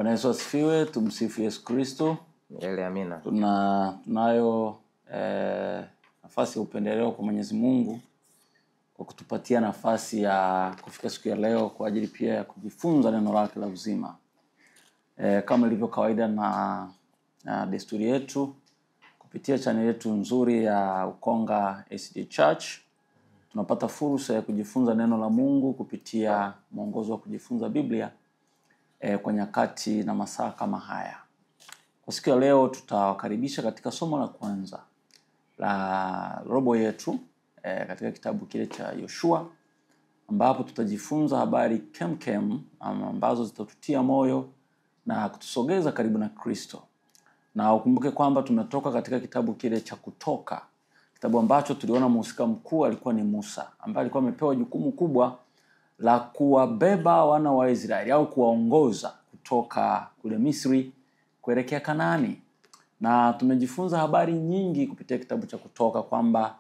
Bwana Yesu asifiwe, tumsifu Yesu Kristo. Milele amina. Tunayo nafasi ya upendeleo kwa Mwenyezi Mungu kwa kutupatia nafasi ya kufika siku ya leo kwa ajili pia ya kujifunza neno lake la uzima. Kama ilivyo kawaida na desturi yetu kupitia channel yetu nzuri ya Ukonga SDA Church, tunapata fursa ya kujifunza neno la Mungu kupitia mwongozo wa kujifunza Biblia kwa nyakati na masaa kama haya. Kwa siku ya leo tutawakaribisha katika somo la kwanza la robo yetu katika kitabu kile cha Yoshua, ambapo tutajifunza habari kemkem ambazo zitatutia moyo na kutusogeza karibu na Kristo. Na ukumbuke kwamba tumetoka katika kitabu kile cha Kutoka, kitabu ambacho tuliona mhusika mkuu alikuwa ni Musa, ambaye alikuwa amepewa jukumu kubwa la kuwabeba wana wa Israeli au kuwaongoza kutoka kule Misri kuelekea Kanaani. Na tumejifunza habari nyingi kupitia kitabu cha Kutoka kwamba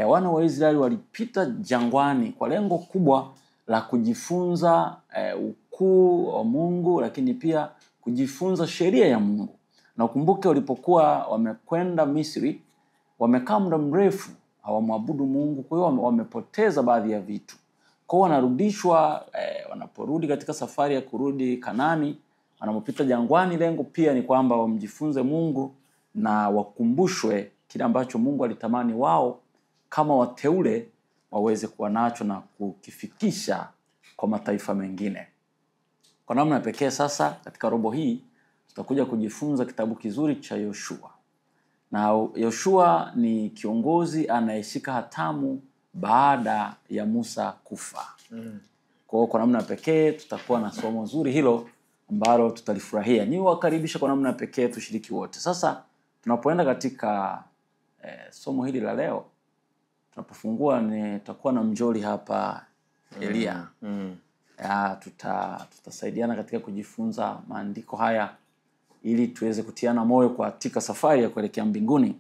wana wa Israeli walipita jangwani kwa lengo kubwa la kujifunza ukuu wa Mungu, lakini pia kujifunza sheria ya Mungu. Na ukumbuke walipokuwa wamekwenda Misri, wamekaa muda mrefu hawamwabudu Mungu, kwa hiyo wamepoteza baadhi ya vitu. Kwa hiyo wanarudishwa, wanaporudi katika safari ya kurudi Kanaani, wanapopita jangwani, lengo pia ni kwamba wamjifunze Mungu na wakumbushwe kile ambacho Mungu alitamani wao kama wateule waweze kuwa nacho na kukifikisha kwa mataifa mengine. Kwa namna pekee sasa katika robo hii tutakuja kujifunza kitabu kizuri cha Yoshua. Na Yoshua ni kiongozi anayeshika hatamu baada ya Musa kufa. Kwa namna pekee tutakuwa na somo zuri hilo ambalo tutalifurahia. Niwakaribisha kwa namna pekee tushiriki wote. Sasa tunapoenda katika somo hili la leo, tunapofungua tutakuwa na mjoli hapa Elia. Tutasaidiana katika kujifunza maandiko haya ili tuweze kutiana moyo katika safari ya kuelekea mbinguni.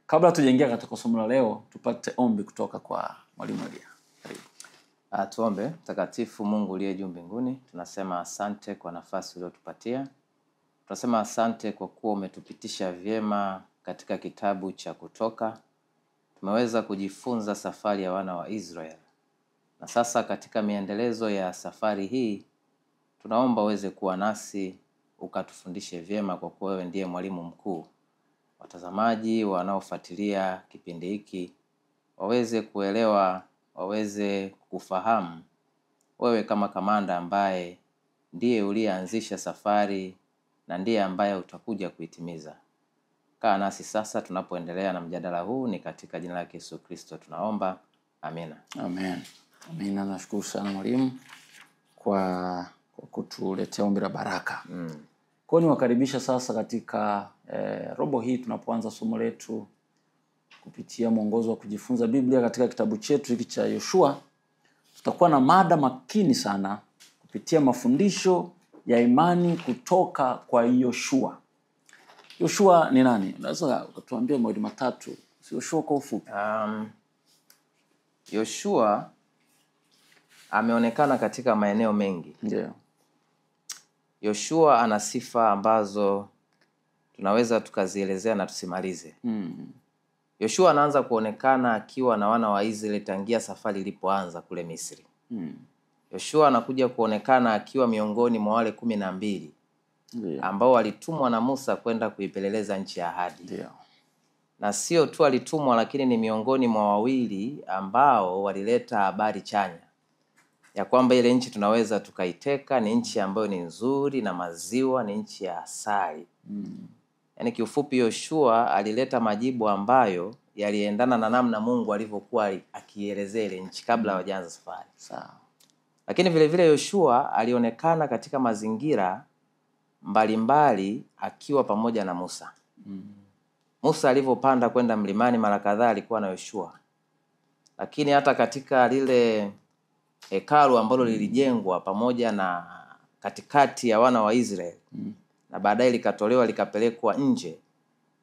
Kabla tujaingia katika somo la leo, tupate ombi kutoka kwa mwalimu Elia. Karibu. Tuombe. Mtakatifu Mungu uliye juu mbinguni, tunasema asante kwa nafasi uliyotupatia. Tunasema asante kwa kuwa umetupitisha vyema katika kitabu cha Kutoka. Tumeweza kujifunza safari ya wana wa Israeli. Na sasa katika miendelezo ya safari hii, tunaomba uweze kuwa nasi, ukatufundishe vyema kwa kuwa wewe ndiye mwalimu mkuu. Watazamaji wanaofuatilia kipindi hiki waweze kuelewa, waweze kufahamu wewe kama kamanda ambaye ndiye uliyeanzisha safari na ndiye ambaye utakuja kuitimiza. Kaa nasi sasa tunapoendelea na mjadala huu, ni katika jina la Yesu Kristo tunaomba. Amina. Amen. Amina. Nashukuru sana mwalimu kwa kutuletea ombi la baraka. Kwa hiyo niwakaribisha sasa katika robo hii tunapoanza somo letu kupitia mwongozo wa kujifunza Biblia katika kitabu chetu hiki cha Yoshua. Tutakuwa na mada makini sana kupitia mafundisho ya imani kutoka kwa Yoshua. Yoshua ni nani? Unaweza kutuambia mawili matatu Yoshua kwa ufupi? Yoshua ameonekana katika maeneo mengi. Ndio. Yoshua ana sifa ambazo tunaweza tukazielezea na tusimalize. Yoshua anaanza kuonekana akiwa na wana wa Israeli tangia safari ilipoanza kule Misri. Yoshua anakuja kuonekana akiwa miongoni mwa wale 12 ambao walitumwa na Musa kwenda kuipeleleza nchi ya ahadi. Ndio. Na sio tu alitumwa, lakini ni miongoni mwa wawili ambao walileta habari chanya ya kwamba ile nchi tunaweza tukaiteka, ni nchi ambayo ni nzuri na maziwa, ni nchi ya asali. Yaani kiufupi Yoshua alileta majibu ambayo yaliendana na namna Mungu alivyokuwa akielezea ile nchi kabla hawajaanza safari. Sawa. Lakini vile vile Yoshua alionekana katika mazingira mbalimbali akiwa pamoja na Musa. Musa alivyopanda kwenda mlimani mara kadhaa alikuwa na Yoshua. Lakini hata katika lile hekalu ambalo lilijengwa pamoja na katikati ya wana wa Israeli, na baadaye likatolewa likapelekwa nje,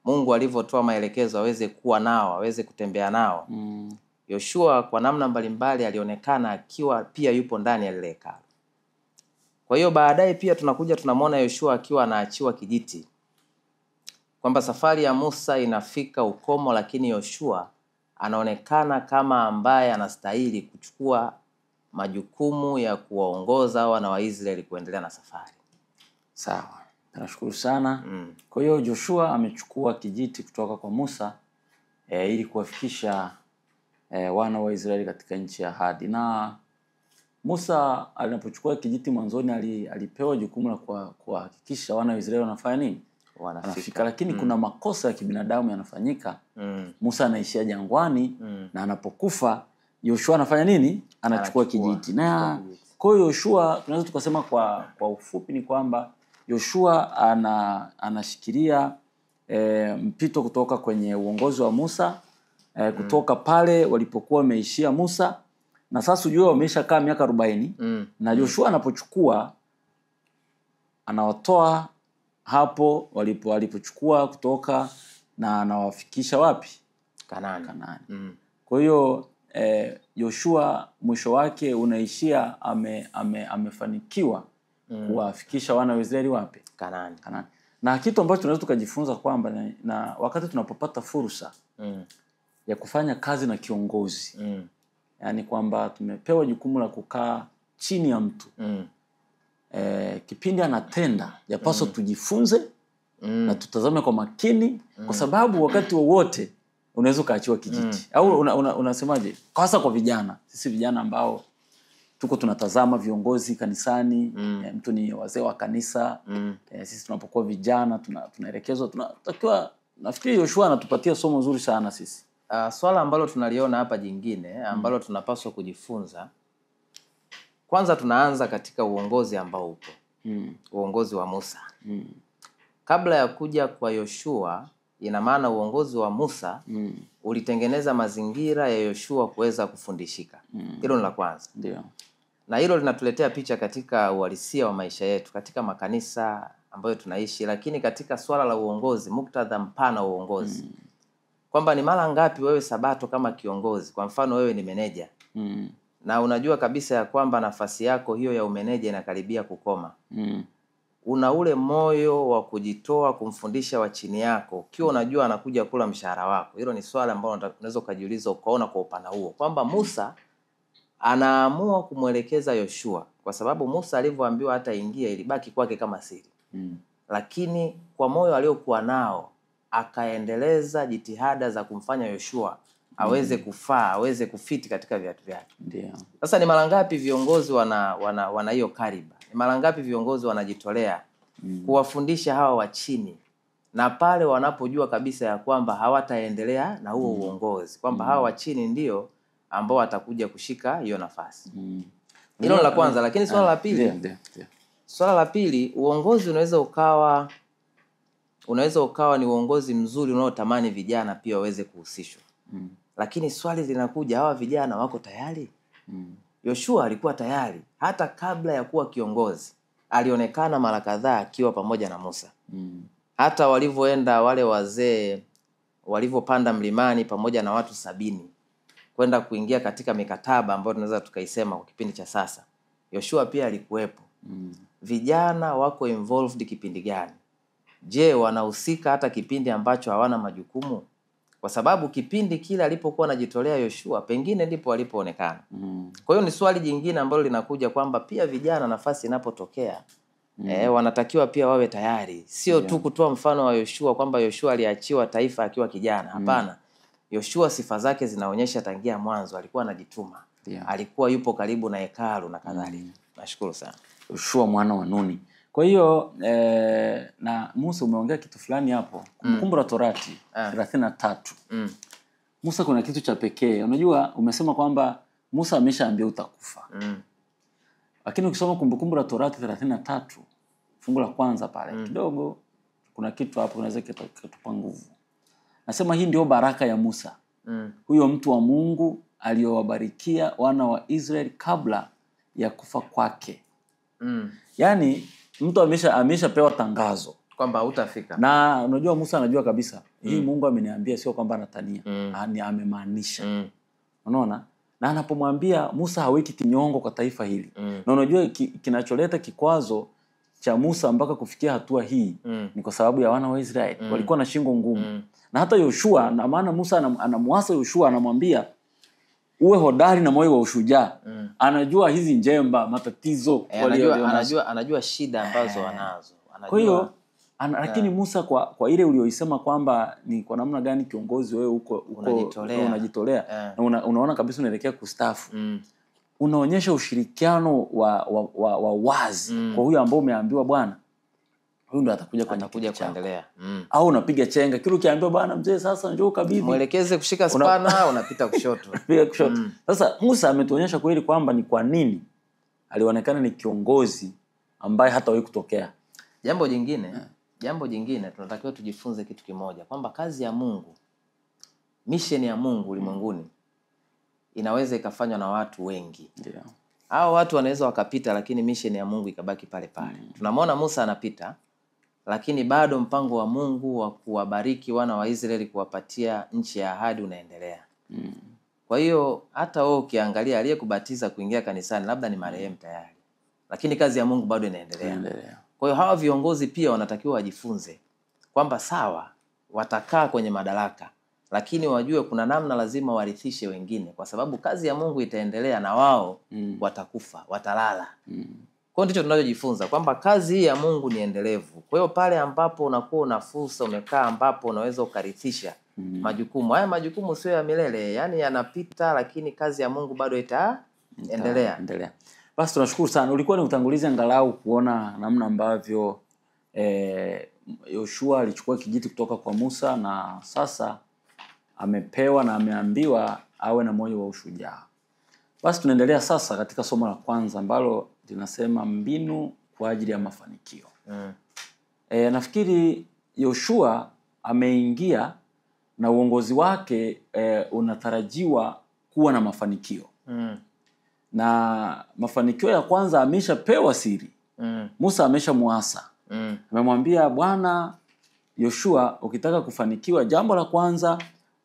Mungu alivyotoa maelekezo aweze kuwa nao, aweze kutembea nao. Yoshua kwa namna mbalimbali alionekana akiwa pia yupo ndani ya lile hekalu. Kwa hiyo baadaye pia tunakuja tunamwona Yoshua akiwa anaachiwa kijiti, kwamba safari ya Musa inafika ukomo, lakini Yoshua anaonekana kama ambaye anastahili kuchukua majukumu ya kuwaongoza wana wa Israeli kuendelea na safari. Sawa, nashukuru sana. Kwa hiyo Joshua amechukua kijiti kutoka kwa Musa ili kuwafikisha wana wa Israeli katika nchi ya ahadi. Na Musa alipochukua kijiti mwanzoni alipewa jukumu la kuhakikisha wana wa Israeli wanafanya nini? Wanafika. Lakini kuna makosa ya kibinadamu yanafanyika. Musa anaishia jangwani na anapokufa Yoshua anafanya nini? Anachukua kijiti. Na kwa hiyo Yoshua tunaweza tukasema kwa ufupi ni kwamba Yoshua anashikilia mpito kutoka kwenye uongozi wa Musa, kutoka pale walipokuwa wameishia Musa, na sasa ujue wameshakaa miaka 40 na Yoshua anapochukua anawatoa hapo walipochukua kutoka na anawafikisha wapi? Kanaani. Kwa hiyo Yoshua mwisho wake unaishia amefanikiwa kuwafikisha wana wa Israeli wapi? Kanaani. Na kitu ambacho tunaweza tukajifunza kwamba na wakati tunapopata fursa ya kufanya kazi na kiongozi, yani kwamba tumepewa jukumu la kukaa chini ya mtu, kipindi anatenda yapaswa tujifunze na tutazame kwa makini, kwa sababu wakati wowote unaweza kaachiwa kijiti. Au unasemaje? Hasa kwa vijana, sisi vijana ambao tuko tunatazama viongozi kanisani, mtu ni wazee wa kanisa, sisi tunapokuwa vijana tunaelekezwa, tunatakiwa, nafikiri Yoshua anatupatia somo zuri sana sisi. Swala ambalo tunaliona hapa jingine ambalo tunapaswa kujifunza, kwanza tunaanza katika uongozi ambao upo, uongozi wa Musa. Kabla ya kuja kwa Yoshua, ina maana uongozi wa Musa ulitengeneza mazingira ya Yoshua kuweza kufundishika. Hilo ni la kwanza. Ndio. Na hilo linatuletea picha katika uhalisia wa maisha yetu, katika makanisa ambayo tunaishi, lakini katika swala la uongozi, muktadha mpana wa uongozi. Kwamba ni mara ngapi wewe Sabato kama kiongozi, kwa mfano wewe ni meneja, na unajua kabisa ya kwamba nafasi yako hiyo ya umeneja inakaribia kukoma. Una ule moyo wa kujitoa kumfundisha wa chini yako, ukiwa unajua anakuja kula mshahara wako. Hilo ni swala ambalo unaweza kujiuliza ukaona kwa upana huo, kwamba Musa anaamua kumwelekeza Yoshua, kwa sababu Musa alivyoambiwa hata ingia ilibaki kwake kama siri. Lakini kwa moyo aliokuwa nao akaendeleza jitihada za kumfanya Yoshua aweze kufaa, aweze kufiti katika viatu vyake. Ndio. Sasa ni mara ngapi viongozi wana hiyo kariba? Ni mara ngapi viongozi wanajitolea kuwafundisha hawa wa chini, na pale wanapojua kabisa ya kwamba hawataendelea na huo uongozi, kwamba hawa wa chini ndio ambao watakuja kushika hiyo nafasi. Hilo la kwanza. Lakini swala la pili, swala la pili, uongozi unaweza ukawa ni uongozi mzuri unaotamani vijana pia waweze kuhusishwa. Lakini swali linakuja, hawa vijana wako tayari? Yoshua alikuwa tayari. Hata kabla ya kuwa kiongozi alionekana mara kadhaa akiwa pamoja na Musa. Hata walivyoenda wale wazee, walivyopanda mlimani pamoja na watu 70 kwenda kuingia katika mikataba ambayo tunaweza tukaisema kwa kipindi cha sasa, Yoshua pia alikuwepo. Vijana wako involved kipindi gani? Je, wanahusika hata kipindi ambacho hawana majukumu? Kwa sababu kipindi kile alipokuwa anajitolea Yoshua, pengine ndipo alipoonekana. Kwa hiyo ni swali jingine ambalo linakuja kwamba pia vijana nafasi inapotokea wanatakiwa pia wawe tayari. Sio tu kutoa mfano wa Yoshua kwamba Yoshua aliachiwa taifa akiwa kijana. Hapana. Yoshua sifa zake zinaonyesha tangia mwanzo alikuwa anajituma. Alikuwa yupo karibu na hekalu na kadhalika. Nashukuru sana. Yoshua mwana wa Nuni. Kwa hiyo na Musa umeongea kitu fulani hapo. Kumbukumbu la Torati 33. Musa kuna kitu cha pekee. Unajua umesema kwamba Musa ameshaambia utakufa. Lakini ukisoma Kumbukumbu la Torati 33 fungu la kwanza pale kidogo kuna kitu hapo unaweza kutupa nguvu. Nasema hii ndio baraka ya Musa. Huyo mtu wa Mungu aliyowabarikia wana wa Israeli kabla ya kufa kwake. Yaani mtu ameshapewa tangazo kwamba hutafika. Na unajua Musa anajua kabisa hii Mungu ameniambia, sio kwamba anatania. Ni amemaanisha. Unaona? Na anapomwambia Musa haweki kinyongo kwa taifa hili. Na unajua kinacholeta kikwazo cha Musa mpaka kufikia hatua hii ni kwa sababu ya wana wa Israeli. Walikuwa na shingo ngumu. Na hata Yoshua, na maana Musa anamuasa Yoshua, anamwambia uwe hodari na moyo wa ushujaa. Anajua hizi njemba, matatizo, anajua shida ambazo wanazo. Kwa hiyo lakini Musa kwa ile ulioisema kwamba ni kwa namna gani kiongozi wewe uko unajitolea na unaona kabisa unaelekea kustaafu. Unaonyesha ushirikiano wa wazi kwa huyo ambao umeambiwa bwana huyu ndo atakuja kuendelea. Au unapiga chenga kile ukiambiwa bwana mzee sasa njoo kabidhi. Mwelekeze kushika spana unapita kushoto. Piga kushoto. Sasa Musa ametuonyesha kweli kwamba ni kwa nini alionekana ni kiongozi ambaye hatawahi kutokea. Jambo jingine tunatakiwa tujifunze kitu kimoja kwamba kazi ya Mungu, mission ya Mungu ulimwenguni inaweza ikafanywa na watu wengi. Ndio. Hao watu wanaweza wakapita lakini mission ya Mungu ikabaki pale pale. Tunamwona Musa anapita lakini bado mpango wa Mungu wa kuwabariki wana wa Israeli, kuwapatia nchi ya ahadi unaendelea. Kwa hiyo hata wewe ukiangalia aliyekubatiza kuingia kanisani labda ni marehemu tayari, lakini kazi ya Mungu bado inaendelea. Kwa hiyo hawa viongozi pia wanatakiwa wajifunze kwamba sawa watakaa kwenye madaraka, lakini wajue kuna namna lazima warithishe wengine, kwa sababu kazi ya Mungu itaendelea na wao watakufa, watalala. Kwa hiyo ndicho tunachojifunza kwamba kazi hii ya Mungu ni endelevu. Kwa hiyo pale ambapo unakuwa una fursa umekaa ambapo unaweza ukarithisha majukumu. Haya majukumu sio ya milele, yani yanapita, lakini kazi ya Mungu bado itaendelea. Basi tunashukuru sana. Ulikuwa ni utangulizi angalau kuona namna ambavyo Yoshua alichukua kijiti kutoka kwa Musa na sasa amepewa na ameambiwa awe na moyo wa ushujaa. Basi tunaendelea sasa katika somo la kwanza ambalo linasema mbinu kwa ajili ya mafanikio. Nafikiri Yoshua ameingia na uongozi wake unatarajiwa kuwa na mafanikio. Na mafanikio ya kwanza ameshapewa siri. Musa ameshamuasa. Amemwambia bwana Yoshua, ukitaka kufanikiwa jambo la kwanza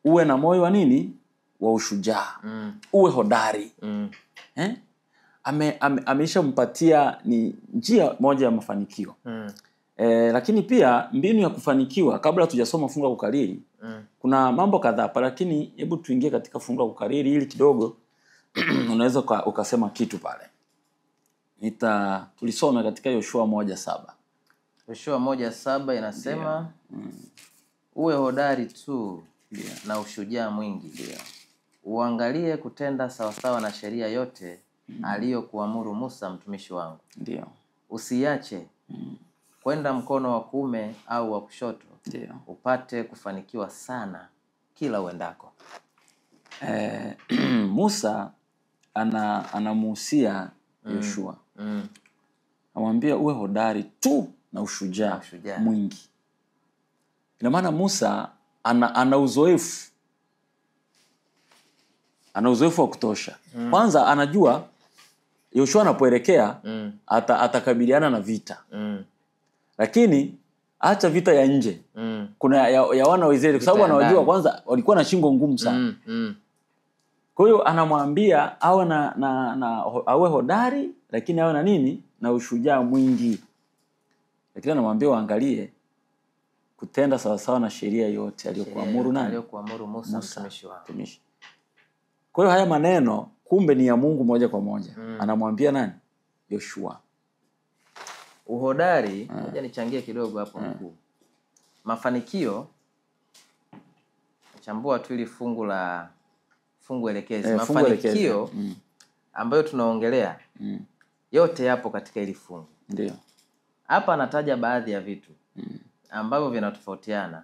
uwe na moyo wa nini? Wa ushujaa. Uwe hodari. Ameshampatia ni njia moja ya mafanikio. Lakini pia mbinu ya kufanikiwa, kabla tujasoma fungu la kukariri, kuna mambo kadhaa hapa, lakini hebu tuingie katika fungu la kukariri ili kidogo unaweza ukasema kitu pale. Tulisoma katika Yoshua 1:7. Yoshua 1:7 inasema uwe hodari tu na ushujaa mwingi. Uangalie kutenda sawasawa na sheria yote aliyokuamuru Musa mtumishi wangu. Ndio. Usiache kwenda mkono wa kuume au wa kushoto. Ndio. Upate kufanikiwa sana kila uendako. Musa anamuhusia Yoshua. Anamwambia uwe hodari tu na ushujaa mwingi. Ina maana Musa ana uzoefu. Ana uzoefu wa kutosha. Kwanza anajua Yoshua anapoelekea atakabiliana na vita. Lakini acha vita ya nje. Kuna ya wana wa Israeli, kwa sababu anawajua kwanza walikuwa na shingo ngumu sana. Kwa hiyo anamwambia awe hodari, lakini awe na nini? Na ushujaa mwingi. Lakini anamwambia waangalie kutenda sawasawa na sheria yote aliyokuamuru nani? Aliyokuamuru Musa mtumishi wako. Kwa hiyo haya maneno kumbe ni ya Mungu moja kwa moja. Anamwambia nani? Yoshua. Uhodari, ngoja nichangie kidogo hapo mkuu. Mafanikio, chambua tu ili fungu elekezi. Mafanikio ambayo tunaongelea yote yapo katika ili fungu. Ndio. Hapa anataja baadhi ya vitu ambavyo vinatofautiana.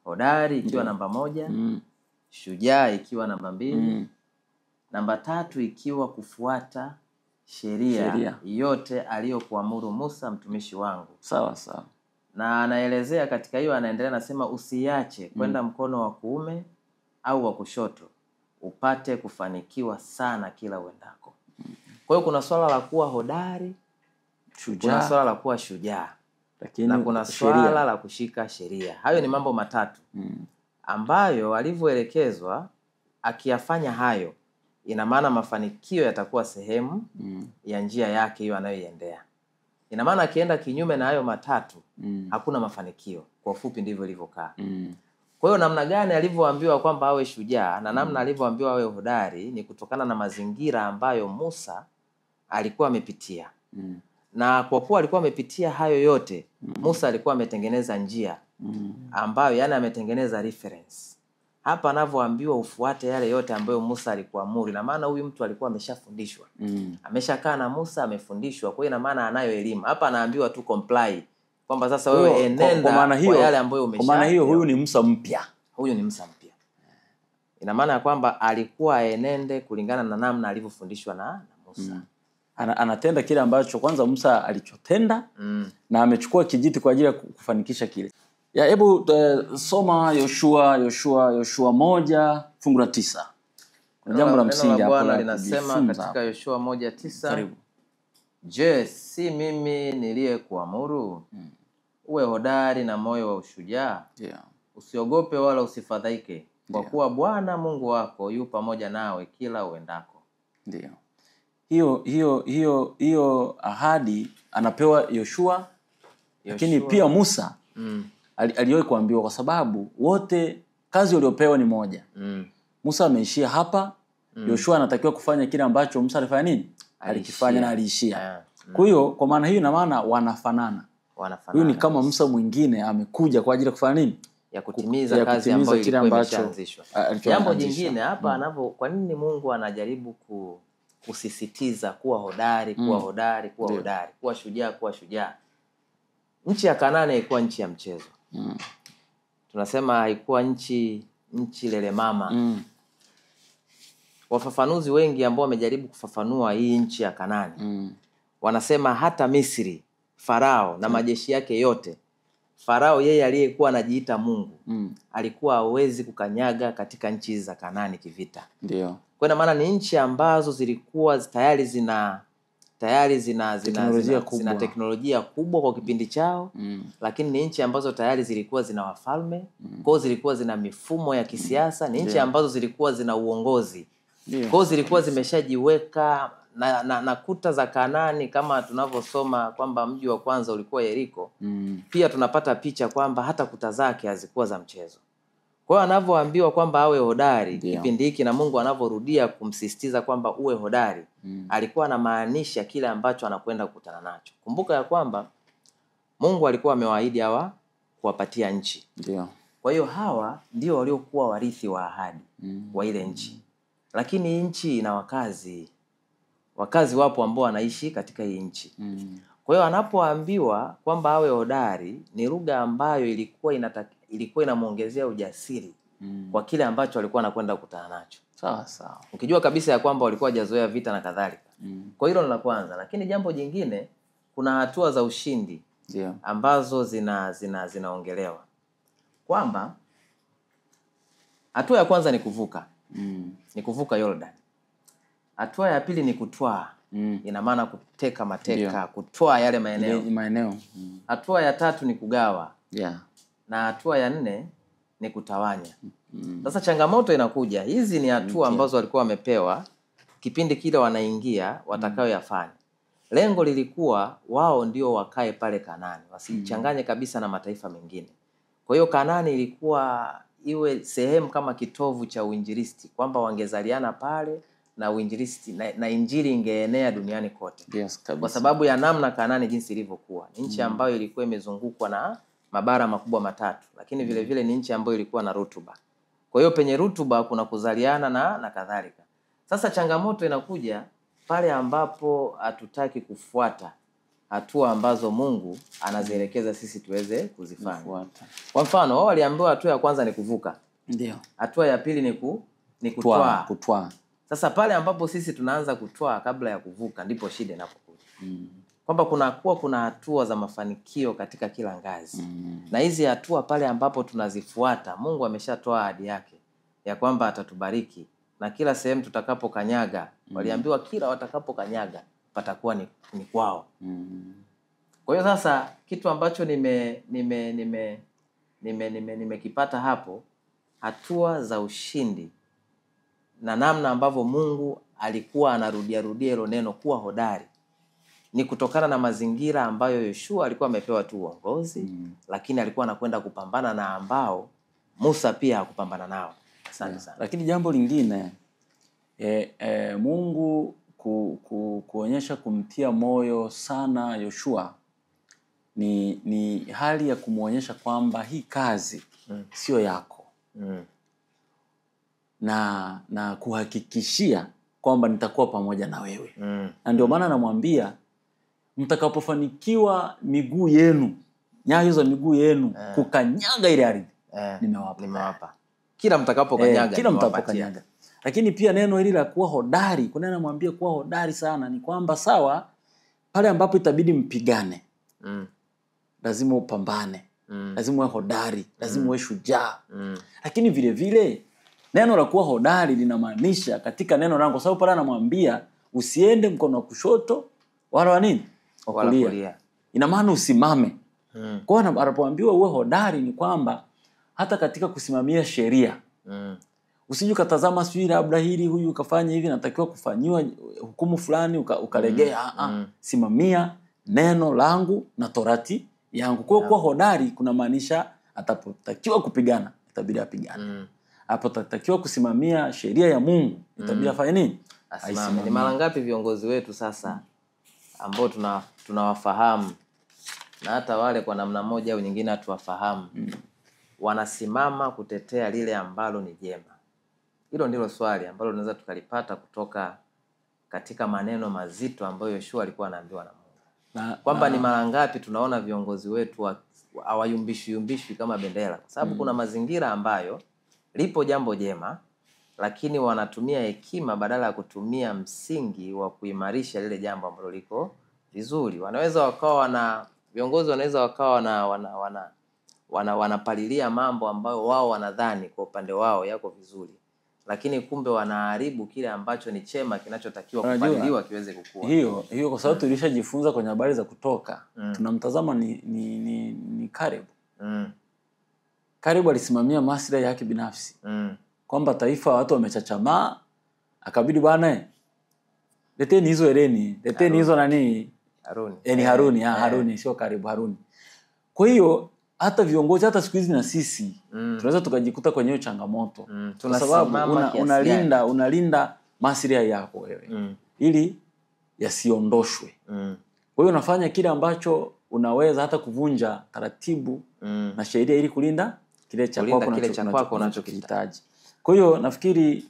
Hodari ikiwa namba 1, shujaa ikiwa namba 2, namba 3 ikiwa kufuata sheria yote aliyokuamuru Musa mtumishi wangu. Sawa sawa. Na anaelezea katika hiyo, anaendelea nasema usiache kwenda mkono wa kuume au wa kushoto, upate kufanikiwa sana kila uendako. Kwa hiyo kuna swala la kuwa hodari, kuna swala la kuwa shujaa, na kuna swala la kushika sheria. Hayo ni mambo matatu ambayo alivyoelekezwa akiyafanya hayo ina maana mafanikio yatakuwa sehemu ya njia yake hiyo anayoiendea. Ina maana akienda kinyume na hayo matatu, hakuna mafanikio. Kwa ufupi ndivyo ilivyokaa. Kwa hiyo namna gani alivyoambiwa kwamba awe shujaa na namna alivyoambiwa awe hodari ni kutokana na mazingira ambayo Musa alikuwa amepitia. Na kwa kuwa alikuwa amepitia hayo yote, Musa alikuwa ametengeneza njia ambayo, yani ametengeneza reference. Hapa anavyoambiwa ufuate yale yote ambayo Musa alikuamuru, na maana huyu mtu alikuwa ameshafundishwa. Ameshakaa na Musa, amefundishwa. Kwa hiyo ina maana anayo elimu. Hapa anaambiwa tu comply, kwamba sasa wewe enenda kwa yale ambayo umesha. Kwa maana hiyo huyu ni Musa mpya. Huyu ni Musa mpya. Ina maana ya kwamba alikuwa enende kulingana na namna alivyofundishwa na Musa. Anatenda kile ambacho kwanza Musa alichotenda, na amechukua kijiti kwa ajili ya kufanikisha kile. Ya hebu soma Yoshua 1:9. Kuna jambo la msingi hapo Bwana linasema katika Yoshua 1:9. Karibu. Je, si mimi niliyekuamuru? Uwe hodari na moyo wa ushujaa. Usiogope wala usifadhaike, kwa kuwa Bwana Mungu wako yu pamoja nawe kila uendako. Ndio. Hiyo ahadi anapewa Yoshua. Lakini pia Musa aliwahi kuambiwa, kwa sababu wote kazi waliopewa ni moja. Musa ameishia hapa, Yoshua anatakiwa kufanya kile ambacho Musa alifanya nini? Alikifanya na aliishia. Kwa hiyo kwa maana hiyo ina maana wanafanana. Huyu ni kama Musa mwingine amekuja kwa ajili ya kufanya nini? Ya kutimiza kazi ambayo ilikuwa imeshaanzishwa. Jambo jingine hapa kwa nini Mungu anajaribu kusisitiza kuwa hodari, hodari, kuwa shujaa. Nchi ya Kanaani ilikuwa nchi ya mchezo. Tunasema haikuwa nchi lele mama. Wafafanuzi wengi ambao wamejaribu kufafanua hii nchi ya Kanaani, wanasema hata Misri, Farao na majeshi yake yote, Farao yeye aliyekuwa anajiita Mungu, alikuwa hawezi kukanyaga katika nchi za Kanaani kivita. Ndio. Kwa maana ni nchi ambazo zilikuwa tayari zina teknolojia kubwa kwa kipindi chao. Lakini ni nchi ambazo tayari zilikuwa zina wafalme, kwa zilikuwa zina mifumo ya kisiasa, ni nchi ambazo zilikuwa zina uongozi. Kwa zilikuwa zimeshajiweka na kuta za Kanaani, kama tunavyosoma kwamba mji wa kwanza ulikuwa Yeriko. Pia tunapata picha kwamba hata kuta zake hazikuwa za mchezo. Kwa hiyo anavyoambiwa kwamba awe hodari kipindi hiki, na Mungu anavyorudia kumsisitiza kwamba uwe hodari, alikuwa anamaanisha kile ambacho anakwenda kukutana nacho. Kumbuka ya kwamba Mungu alikuwa amewaahidi hawa kuwapatia nchi. Ndio. Kwa hiyo hawa ndio waliokuwa warithi wa ahadi wa ile nchi. Lakini nchi ina wakazi wapo ambao wanaishi katika hii nchi. Kwa hiyo anapoambiwa kwamba awe hodari, ni lugha ambayo ilikuwa inamuongezea ujasiri kwa kile ambacho alikuwa anakwenda kukutana nacho. Sawa. Ukijua kabisa ya kwamba walikuwa hajazoea vita na kadhalika. Kwa hilo ni la kwanza. Lakini jambo jingine, kuna hatua za ushindi ambazo zinaongelewa. Kwamba hatua ya kwanza ni kuvuka. Ni kuvuka Jordan. Hatua ya pili ni kutwaa. Ina maana kuteka mateka, kutwaa yale maeneo. Hatua ya tatu ni kugawa. Na hatua ya 4 ni kutawanya. Sasa changamoto inakuja, hizi ni hatua ambazo walikuwa wamepewa kipindi kile wanaingia watakao yafanya. Lengo lilikuwa wao ndio wakae pale Kanaani, wasichanganye kabisa na mataifa mengine. Kwa hiyo Kanaani ilikuwa iwe sehemu kama kitovu cha uinjilisti, kwamba wangezaliana pale na uinjilisti na injili ingeenea duniani kote. Kwa sababu ya namna Kanaani jinsi ilivyokuwa. Ni nchi ambayo ilikuwa imezungukwa na mabara makubwa matatu, lakini vile vile ni nchi ambayo ilikuwa na rutuba. Kwa hiyo penye rutuba kuna kuzaliana na kadhalika. Sasa changamoto inakuja pale ambapo hatutaki kufuata hatua ambazo Mungu anazielekeza sisi tuweze kuzifanya. Kwa mfano, wao waliambiwa hatua ya kwanza ni kuvuka. Ndio. Hatua ya pili ni kutwaa. Sasa pale ambapo sisi tunaanza kutwaa kabla ya kuvuka, ndipo shida inapokuja. Kwamba kuna hatua za mafanikio katika kila ngazi. Na hizi hatua pale ambapo tunazifuata, Mungu ameshatoa ahadi yake ya kwamba atatubariki, na kila sehemu tutakapokanyaga, waliambiwa kila watakapokanyaga patakuwa ni kwao. Kwa hiyo sasa kitu ambacho nimekipata hapo, hatua za ushindi na namna ambavyo Mungu alikuwa anarudia hilo neno kuwa hodari ni kutokana na mazingira ambayo Yoshua alikuwa amepewa tu uongozi, lakini alikuwa anakwenda kupambana na ambao Musa pia hakupambana nao. Asante sana. Lakini jambo lingine Mungu kuonyesha kumtia moyo sana Yoshua ni hali ya kumuonyesha kwamba hii kazi sio yako. Na kuhakikishia kwamba nitakuwa pamoja na wewe. Na ndio maana namwambia mtakapofanikiwa miguu yenu, nyayo za miguu yenu kukanyaga ile ardhi, nimewapa. Kila mtakapokanyaga. Lakini pia neno hili la kuwa hodari, kuna neno namwambia kuwa hodari sana ni kwamba sawa pale ambapo itabidi mpigane. Lazima upambane. Lazima uwe hodari, lazima uwe shujaa. Lakini vile vile neno la kuwa hodari linamaanisha katika neno langu, sababu pale anamwambia usiende mkono wa kushoto wala wa nini? Wa kulia. Ina maana usimame. Kwa hiyo anapoambiwa uwe hodari ni kwamba hata katika kusimamia sheria. Usije ukatazama sijui labda hili huyu ukafanya hivi natakiwa kufanyiwa hukumu fulani ukalegea. Simamia neno langu na torati yangu. Kwa kuwa hodari kuna maanisha atapotakiwa kupigana itabidi apigane. Atapotakiwa kusimamia sheria ya Mungu itabidi afanye nini? Asimame. Ni mara ngapi viongozi wetu sasa ambao tunawafahamu na hata wale kwa namna moja au nyingine hatuwafahamu wanasimama kutetea lile ambalo ni jema. Hilo ndilo swali ambalo tunaweza tukalipata kutoka katika maneno mazito ambayo Yoshua alikuwa anaambiwa na Mungu. Kwamba ni mara ngapi tunaona viongozi wetu hawayumbishwi kama bendera, kwa sababu kuna mazingira ambayo lipo jambo jema lakini wanatumia hekima badala ya kutumia msingi wa kuimarisha lile jambo ambalo liko vizuri. Viongozi wanaweza wakawa wanapalilia mambo ambayo wao wanadhani kwa upande wao yako vizuri, lakini kumbe wanaharibu kile ambacho ni chema kinachotakiwa kupaliliwa kiweze kukua. Hiyo kwa sababu tulishajifunza kwenye habari za Kutoka. Tunamtazama ni Kalebu. Kalebu alisimamia maslahi yake binafsi. Kwamba taifa watu wamechachamaa, akabidi bwana leteni hizo hereni, leteni hizo nani? Haruni. Haruni sio Kalebu, Haruni. Kwa hiyo hata viongozi hata siku hizi na sisi tunaweza tukajikuta kwenye hiyo changamoto. Kwa sababu unalinda maslahi yako wewe ili yasiondoshwe. Kwa hiyo unafanya kile ambacho unaweza hata kuvunja taratibu na sheria ili kulinda kile cha kwako unachokihitaji. Kwa hiyo nafikiri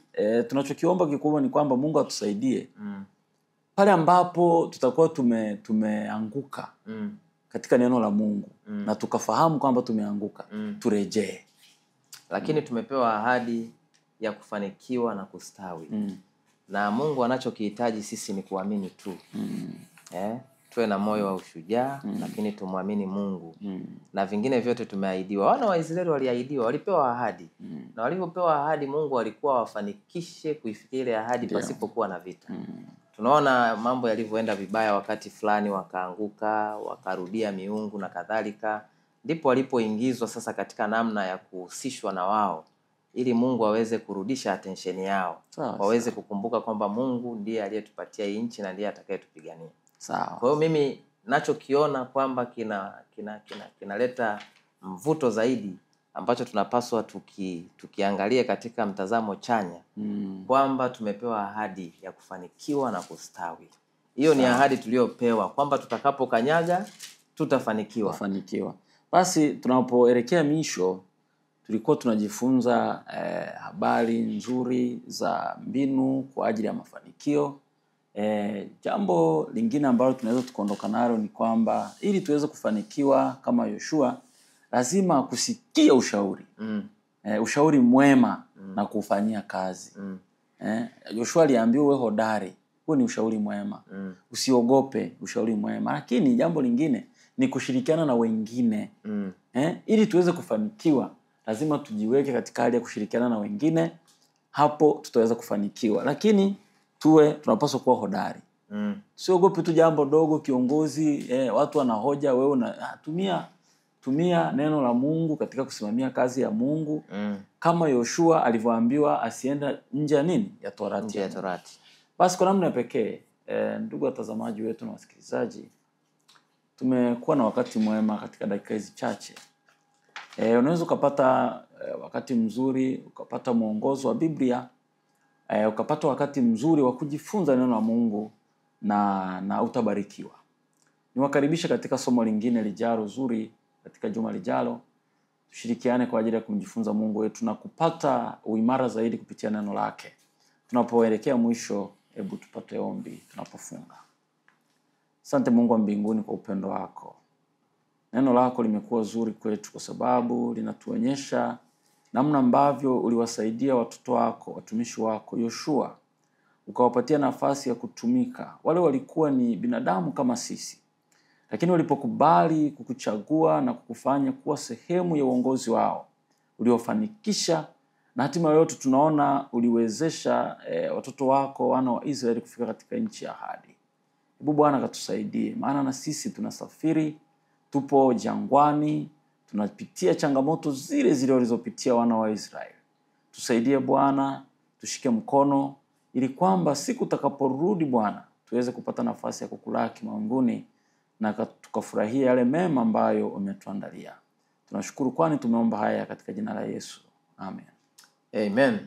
tunachokiomba kikubwa ni kwamba Mungu atusaidie pale ambapo tutakuwa tumeanguka katika neno la Mungu na tukafahamu kwamba tumeanguka, turejee. Lakini tumepewa ahadi ya kufanikiwa na kustawi. Na Mungu anachokihitaji sisi ni kuamini tu. Tuwe na moyo wa ushujaa, lakini tumwamini Mungu. Na vingine vyote tumeahidiwa. Wana wa Israeli waliahidiwa, walipewa ahadi. Na walipopewa ahadi Mungu alikuwa wafanikishe kuifikia ile ahadi pasipokuwa na vita. Tunaona mambo yalivyoenda vibaya wakati fulani, wakaanguka, wakarudia miungu na kadhalika. Ndipo walipoingizwa sasa katika namna ya kuhusishwa na wao ili Mungu aweze kurudisha attention yao. Waweze kukumbuka kwamba Mungu ndiye aliyetupatia hii nchi na ndiye atakayetupigania. Kwa hiyo mimi nachokiona kwamba kinaleta mvuto zaidi ambacho tunapaswa tukiangalia katika mtazamo chanya kwamba tumepewa ahadi ya kufanikiwa na kustawi. Hiyo ni ahadi tuliyopewa kwamba tutakapokanyaga tutafanikiwa. Basi tunapoelekea misho tulikuwa tunajifunza habari nzuri za mbinu kwa ajili ya mafanikio. Jambo lingine ambalo tunaweza tukaondoka nalo ni kwamba ili tuweze kufanikiwa kama Yoshua lazima kusikia ushauri. Ushauri mwema na kufanyia kazi. Yoshua aliambiwa uwe hodari. Huo ni ushauri mwema. Usiogope, ushauri mwema. Lakini jambo lingine ni kushirikiana na wengine. Ili tuweze kufanikiwa lazima tujiweke katika hali ya kushirikiana na wengine. Hapo tutaweza kufanikiwa. Lakini tunapaswa kuwa hodari. Usiogope tu jambo dogo kiongozi, watu wanahoja, wewe tumia neno la Mungu katika kusimamia kazi ya Mungu. Kama Yoshua alivyoambiwa asienda nje ya nini? Ya Torati. Nje ya Torati. Basi kwa namna pekee, ndugu watazamaji wetu na wasikilizaji, tumekuwa na wakati mwema katika dakika hizi chache. Unaweza ukapata wakati mzuri, ukapata mwongozo wa Biblia, ukapata wakati mzuri wa kujifunza neno la Mungu na utabarikiwa. Niwakaribisha katika somo lingine lijalo zuri katika juma lijalo. Tushirikiane kwa ajili ya kumjifunza Mungu wetu na kupata uimara zaidi kupitia neno lake. Tunapoelekea mwisho, hebu tupate ombi tunapofunga. Asante Mungu wa mbinguni kwa upendo wako. Neno lako limekuwa zuri kwetu kwa sababu linatuonyesha namna ambavyo uliwasaidia watoto wako, watumishi wako Yoshua, ukawapatia nafasi ya kutumika. Wale walikuwa ni binadamu kama sisi, lakini walipokubali kukuchagua na kukufanya kuwa sehemu ya uongozi wao, uliofanikisha na hatimaye yote tunaona uliwezesha watoto wako wana wa Israeli kufika katika nchi ya ahadi. Hebu Bwana katusaidie, maana na sisi tunasafiri, tupo jangwani, tunapitia changamoto zile zile walizopitia wana wa Israeli. Tusaidie Bwana, tushike mkono ili kwamba siku utakaporudi Bwana tuweze kupata nafasi ya kukulaki mawinguni na tukafurahia yale mema ambayo umetuandalia. Tunashukuru kwani tumeomba haya katika jina la Yesu. Amen. Amen.